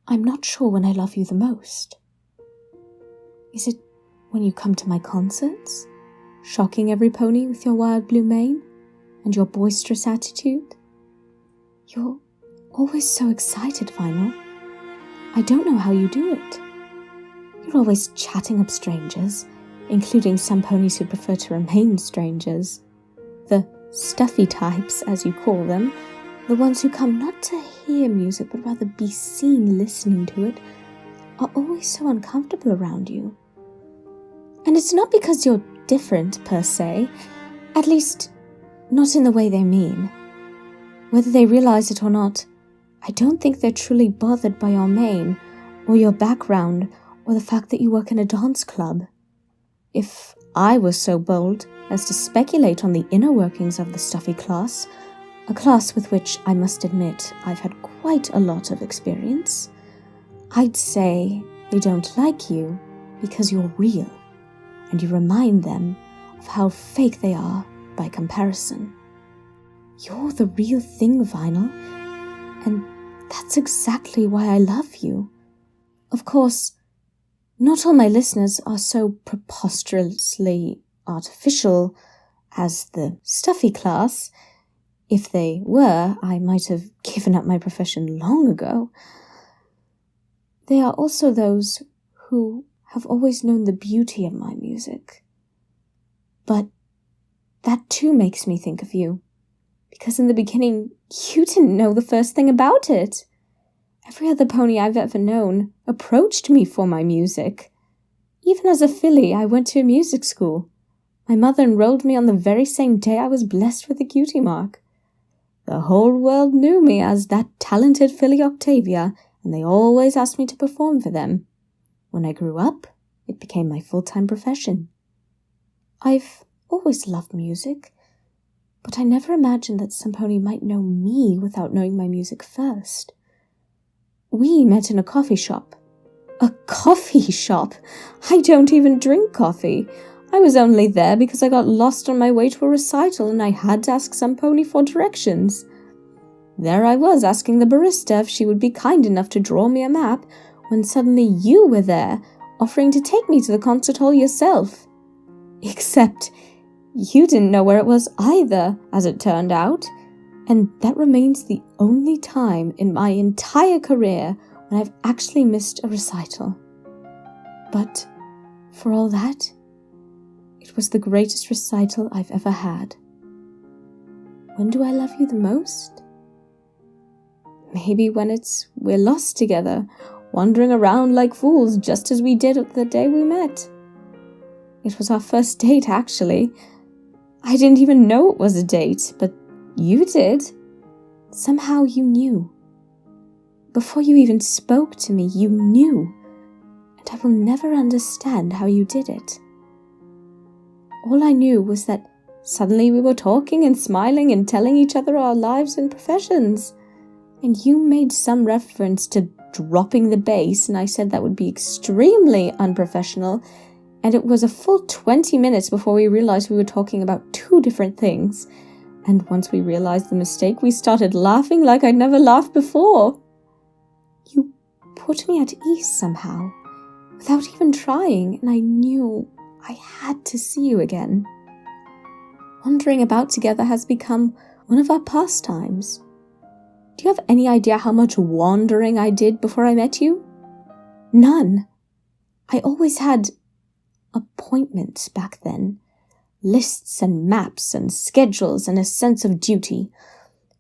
I'm not sure when I love you the most. Is it when you come to my concerts, shocking every pony with your wild blue mane and your boisterous attitude? You're always so excited, Vinyl. I don't know how you do it. You're always chatting up strangers, including some ponies who prefer to remain strangers. The stuffy types, as you call them, the ones who come not to hear music but rather be seen listening to it, are always so uncomfortable around you. And it's not because you're different per se, at least not in the way they mean. Whether they realize it or not, I don't think they're truly bothered by your mane, or your background, or the fact that you work in a dance club. If I was so bold as to speculate on the inner workings of the stuffy class, a class with which I must admit I've had quite a lot of experience, I'd say they don't like you because you're real, and you remind them of how fake they are by comparison. You're the real thing, Vinyl, and that's exactly why I love you. Of course, not all my listeners are so preposterously artificial as the stuffy class. If they were, I might have given up my profession long ago. They are also those who have always known the beauty of my music. But that too makes me think of you, because in the beginning, you didn't know the first thing about it. Every other pony I've ever known approached me for my music. Even as a filly, I went to a music school. My mother enrolled me on the very same day I was blessed with the cutie mark. The whole world knew me as that talented filly Octavia, and they always asked me to perform for them. When I grew up, it became my full-time profession. I've always loved music, but I never imagined that some pony might know me without knowing my music first. We met in a coffee shop. A coffee shop? I don't even drink coffee. I was only there because I got lost on my way to a recital and I had to ask some pony for directions. There I was asking the barista if she would be kind enough to draw me a map when suddenly you were there, offering to take me to the concert hall yourself. Except you didn't know where it was either, as it turned out, and that remains the only time in my entire career when I've actually missed a recital. But for all that, it was the greatest recital I've ever had. When do I love you the most? Maybe when we're lost together, wandering around like fools just as we did the day we met. It was our first date, actually. I didn't even know it was a date, but you did. Somehow you knew. Before you even spoke to me, you knew. And I will never understand how you did it. All I knew was that suddenly we were talking and smiling and telling each other our lives and professions. And you made some reference to dropping the bass, and I said that would be extremely unprofessional. And it was a full 20 minutes before we realized we were talking about two different things. And once we realized the mistake, we started laughing like I'd never laughed before. You put me at ease somehow, without even trying, and I knew I had to see you again. Wandering about together has become one of our pastimes. Do you have any idea how much wandering I did before I met you? None. I always had appointments back then. Lists and maps and schedules and a sense of duty.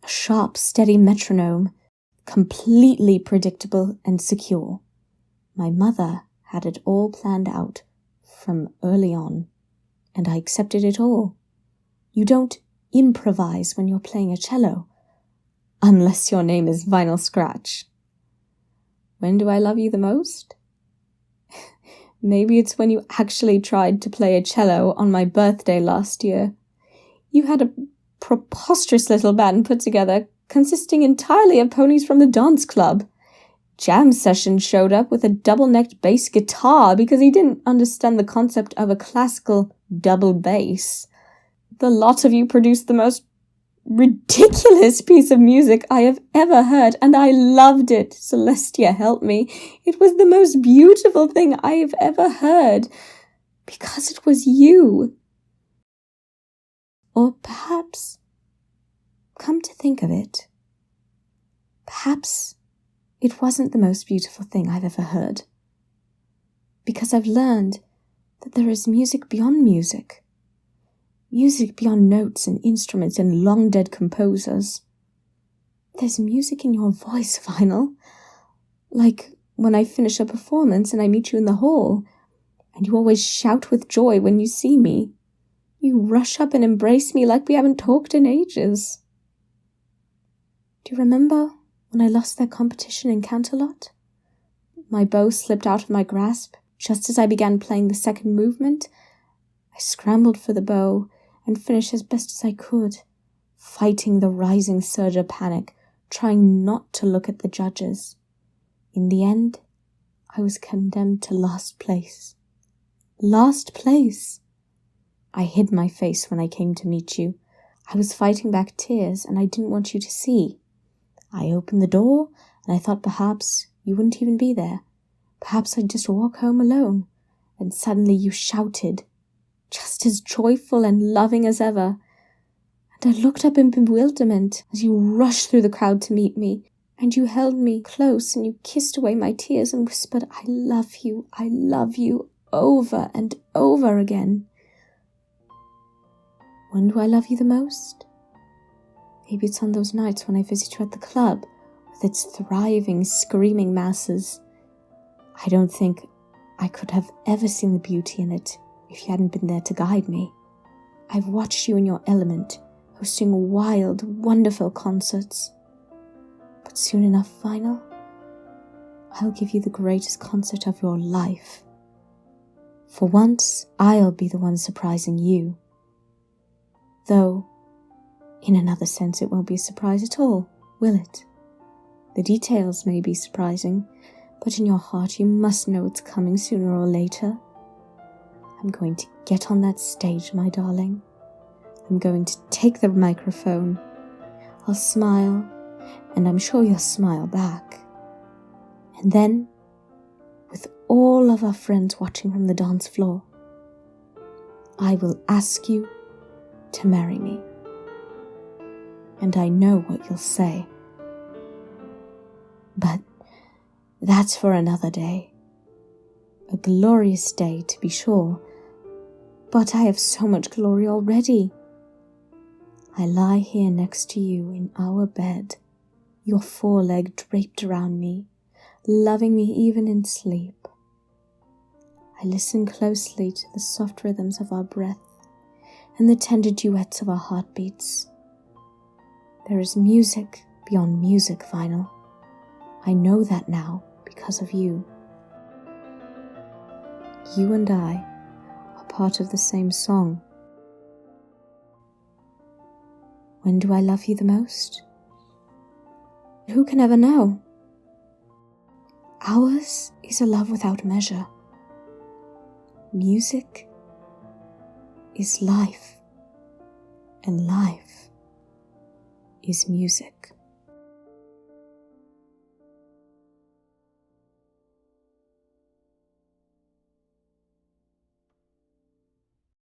A sharp, steady metronome, completely predictable and secure. My mother had it all planned out from early on, and I accepted it all. You don't improvise when you're playing a cello, unless your name is Vinyl Scratch. When do I love you the most? Maybe it's when you actually tried to play a cello on my birthday last year. You had a preposterous little band put together, consisting entirely of ponies from the dance club. Jam Session showed up with a double-necked bass guitar because he didn't understand the concept of a classical double bass. The lot of you produced the most ridiculous piece of music I have ever heard, and I loved it. Celestia, help me. It was the most beautiful thing I have ever heard, because it was you. Or perhaps, come to think of it, perhaps it wasn't the most beautiful thing I've ever heard, because I've learned that there is music beyond music. Music beyond notes and instruments and long-dead composers. There's music in your voice, Vinyl. Like when I finish a performance and I meet you in the hall, and you always shout with joy when you see me. You rush up and embrace me like we haven't talked in ages. Do you remember when I lost that competition in Canterlot? My bow slipped out of my grasp just as I began playing the second movement. I scrambled for the bow and finished as best as I could, fighting the rising surge of panic, trying not to look at the judges. In the end, I was condemned to last place. Last place! I hid my face when I came to meet you. I was fighting back tears, and I didn't want you to see. I opened the door, and I thought perhaps you wouldn't even be there. Perhaps I'd just walk home alone. And suddenly you shouted, just as joyful and loving as ever. And I looked up in bewilderment as you rushed through the crowd to meet me, and you held me close and you kissed away my tears and whispered, I love you, over and over again. When do I love you the most? Maybe it's on those nights when I visit you at the club with its thriving, screaming masses. I don't think I could have ever seen the beauty in it if you hadn't been there to guide me. I've watched you in your element, hosting wild, wonderful concerts. But soon enough, Vinyl, I'll give you the greatest concert of your life. For once, I'll be the one surprising you. Though, in another sense, it won't be a surprise at all, will it? The details may be surprising, but in your heart you must know it's coming sooner or later. I'm going to get on that stage, my darling. I'm going to take the microphone. I'll smile, and I'm sure you'll smile back. And then, with all of our friends watching from the dance floor, I will ask you to marry me. And I know what you'll say. But that's for another day. A glorious day, to be sure, but I have so much glory already. I lie here next to you in our bed, your foreleg draped around me, loving me even in sleep. I listen closely to the soft rhythms of our breath and the tender duets of our heartbeats. There is music beyond music, Vinyl. I know that now because of you. You and I are part of the same song. When do I love you the most? Who can ever know? Ours is a love without measure. Music is life, and life is music.